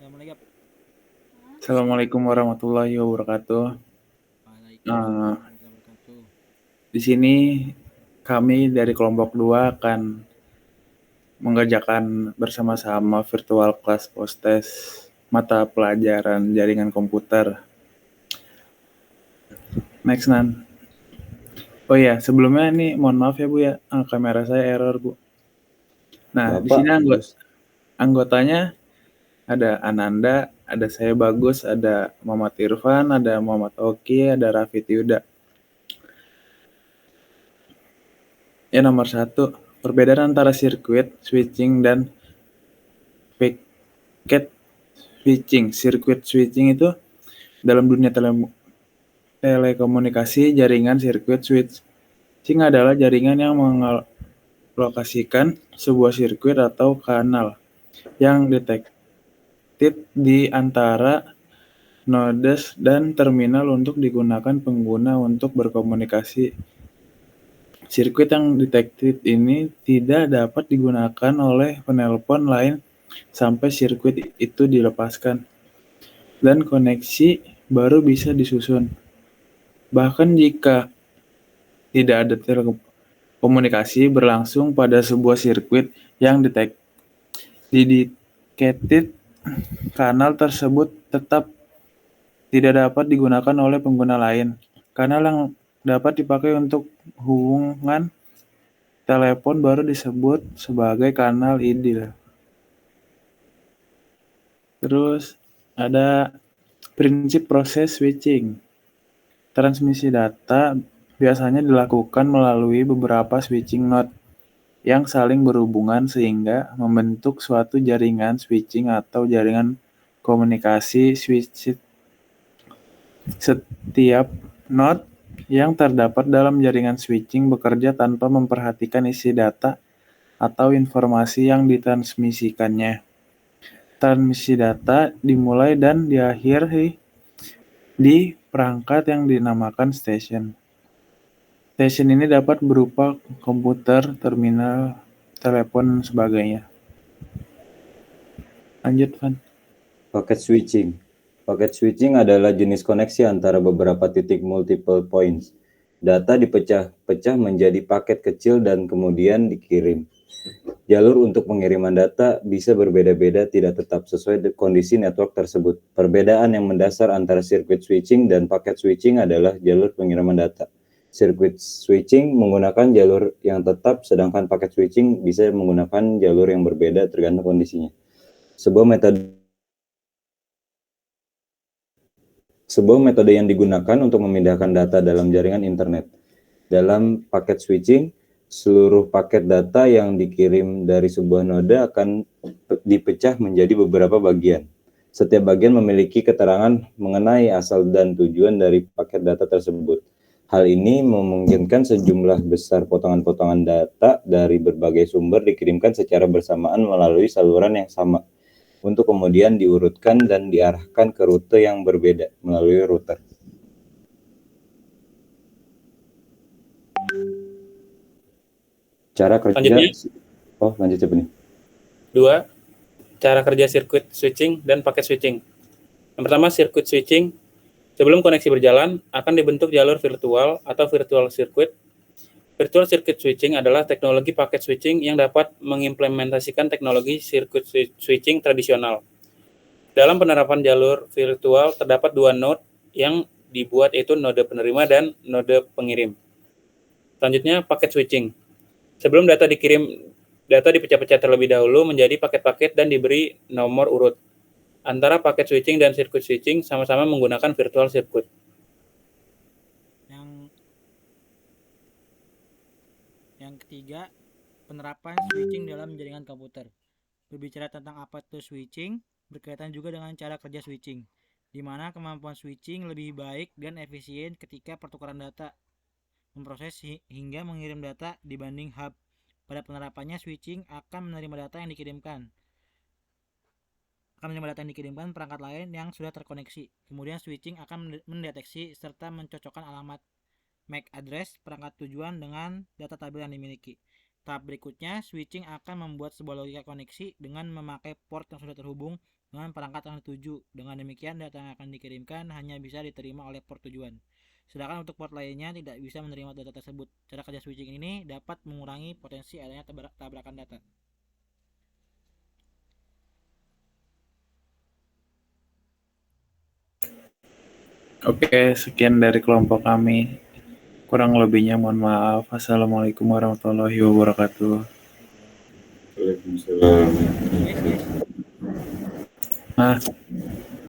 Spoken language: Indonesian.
Assalamualaikum. Assalamualaikum warahmatullahi wabarakatuh. Waalaikumsalam Eh, warahmatullahi wabarakatuh. di sini kami dari kelompok 2 akan mengerjakan bersama-sama virtual class post-test mata pelajaran jaringan komputer. Next, Nan. Oh iya, sebelumnya ini mohon maaf ya Bu ya, kamera saya error Bu. Nah, di Bapak sini Bagus. anggotanya ada Ananda, ada saya Bagus, ada Muhammad Irfan, ada Muhammad Oki, ada Raffi Yuda. Ya, nomor 1, perbedaan antara sirkuit, switching, dan packet switching. Sirkuit switching itu dalam dunia telekomunikasi, jaringan sirkuit switching adalah jaringan yang mengalokasikan sebuah sirkuit atau kanal yang detektif di antara nodes dan terminal untuk digunakan pengguna untuk berkomunikasi. Sirkuit yang detektif ini tidak dapat digunakan oleh penelpon lain sampai sirkuit itu dilepaskan dan koneksi baru bisa disusun. Bahkan jika tidak ada telekomunikasi berlangsung pada sebuah sirkuit yang dedicated, kanal tersebut tetap tidak dapat digunakan oleh pengguna lain. Kanal yang dapat dipakai untuk hubungan telepon baru disebut sebagai kanal idle. Terus ada prinsip proses switching. Transmisi data biasanya dilakukan melalui beberapa switching node yang saling berhubungan sehingga membentuk suatu jaringan switching atau jaringan komunikasi switch. Setiap node yang terdapat dalam jaringan switching bekerja tanpa memperhatikan isi data atau informasi yang ditransmisikannya. Transmisi data dimulai dan diakhiri di perangkat yang dinamakan station. Station ini dapat berupa komputer, terminal, telepon, dan sebagainya. Lanjut, Van. Packet switching. Packet switching adalah jenis koneksi antara beberapa titik multiple points. Data dipecah-pecah menjadi paket kecil dan kemudian dikirim. Jalur untuk pengiriman data bisa berbeda-beda, tidak tetap sesuai kondisi network tersebut. Perbedaan yang mendasar antara circuit switching dan packet switching adalah jalur pengiriman data. Circuit switching menggunakan jalur yang tetap, sedangkan packet switching bisa menggunakan jalur yang berbeda tergantung kondisinya. Sebuah metode yang digunakan untuk memindahkan data dalam jaringan internet. Dalam paket switching, seluruh paket data yang dikirim dari sebuah node akan dipecah menjadi beberapa bagian. Setiap bagian memiliki keterangan mengenai asal dan tujuan dari paket data tersebut. Hal ini memungkinkan sejumlah besar potongan-potongan data dari berbagai sumber dikirimkan secara bersamaan melalui saluran yang sama, untuk kemudian diurutkan dan diarahkan ke rute yang berbeda melalui router. Cara kerja. Lanjut coba nih. 2. Cara kerja sirkuit switching dan paket switching. Yang pertama, sirkuit switching. Sebelum koneksi berjalan, akan dibentuk jalur virtual atau virtual circuit. Virtual circuit switching adalah teknologi paket switching yang dapat mengimplementasikan teknologi sirkuit switching tradisional. Dalam penerapan jalur virtual, terdapat dua node yang dibuat, yaitu node penerima dan node pengirim. Selanjutnya, paket switching. Sebelum data dikirim, data dipecah-pecah terlebih dahulu menjadi paket-paket dan diberi nomor urut. Antara paket switching dan sirkuit switching sama-sama menggunakan virtual circuit. Yang ketiga, penerapan switching dalam jaringan komputer. Berbicara tentang apa itu switching, berkaitan juga dengan cara kerja switching, di mana kemampuan switching lebih baik dan efisien ketika pertukaran data, memproses hingga mengirim data dibanding hub. Pada penerapannya, switching akan menerima data yang dikirimkan perangkat lain yang sudah terkoneksi. Kemudian switching akan mendeteksi serta mencocokkan alamat MAC address perangkat tujuan dengan data tabel yang dimiliki. Tahap berikutnya, switching akan membuat sebuah logika koneksi dengan memakai port yang sudah terhubung dengan perangkat yang dituju. Dengan demikian, data yang akan dikirimkan hanya bisa diterima oleh port tujuan. Sedangkan untuk port lainnya tidak bisa menerima data tersebut. Cara kerja switching ini dapat mengurangi potensi adanya tabrakan data. Oke, sekian dari kelompok kami. Kurang lebihnya mohon maaf. Assalamualaikum warahmatullahi wabarakatuh. Waalaikumsalam. Guys, Nah,